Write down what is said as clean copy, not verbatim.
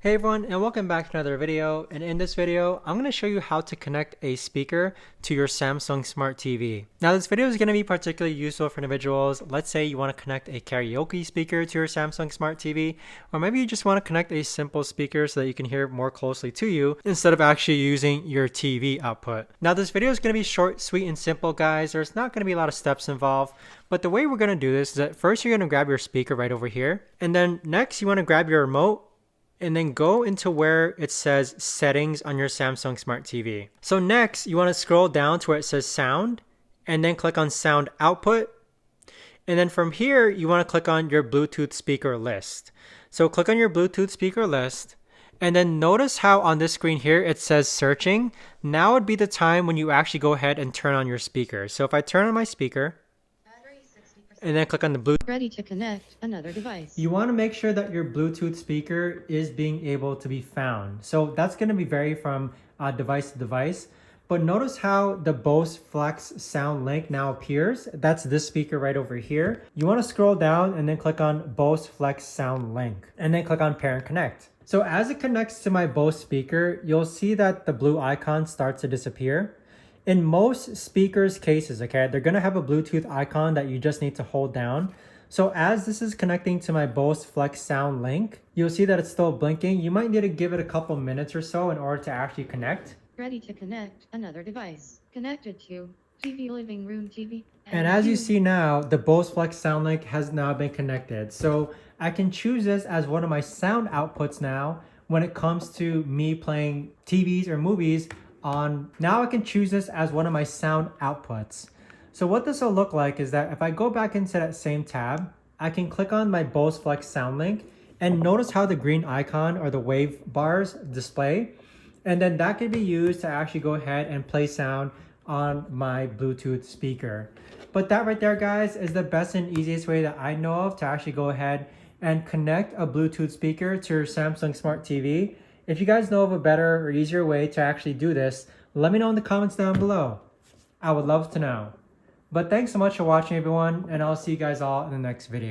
Hey everyone, and welcome back to another video. And in this video, I'm going to show you how to connect a speaker to your Samsung Smart TV. Now this video is going to be particularly useful for individuals. Let's say you want to connect a karaoke speaker to your Samsung Smart TV, or maybe you just want to connect a simple speaker so that you can hear more closely to you instead of actually using your TV output. Now this video is going to be short, sweet, and simple, guys. There's not going to be a lot of steps involved, but the way we're going to do this is that first you're going to grab your speaker right over here, and then next you want to grab your remote and then go into where it says settings on your Samsung Smart TV. So next, you want to scroll down to where it says sound and then click on sound output. And then from here, you want to click on your Bluetooth speaker list. So click on your Bluetooth speaker list and then notice how on this screen here, it says searching. Now would be the time when you actually go ahead and turn on your speaker. So if I turn on my speaker, and then click on the Bluetooth. Ready to connect another device. You want to make sure that your Bluetooth speaker is being able to be found. So that's going to be vary from device to device. But notice how the Bose Flex sound link now appears. That's this speaker right over here. You want to scroll down and then click on Bose Flex sound link and then click on pair and connect. So as it connects to my Bose speaker, you'll see that the blue icon starts to disappear. In most speakers cases, okay, they're going to have a Bluetooth icon that you just need to hold down. So as this is connecting to my Bose Flex sound link, you'll see that it's still blinking. You might need to give it a couple minutes or so in order to actually connect. Ready to connect another device. Connected to TV, living room TV. And as you see now, the Bose Flex sound link has now been connected. So I can choose this as one of my sound outputs now when it comes to me playing TVs or movies. Now I can choose this as one of my sound outputs. So what this will look like is that if I go back into that same tab, I can click on my Bose Flex sound link and notice how the green icon or the wave bars display. And then that can be used to actually go ahead and play sound on my Bluetooth speaker. But that right there, guys, is the best and easiest way that I know of to actually go ahead and connect a Bluetooth speaker to your Samsung Smart TV. If you guys know of a better or easier way to actually do this, let me know in the comments down below. I would love to know. But thanks so much for watching, everyone, and I'll see you guys all in the next video.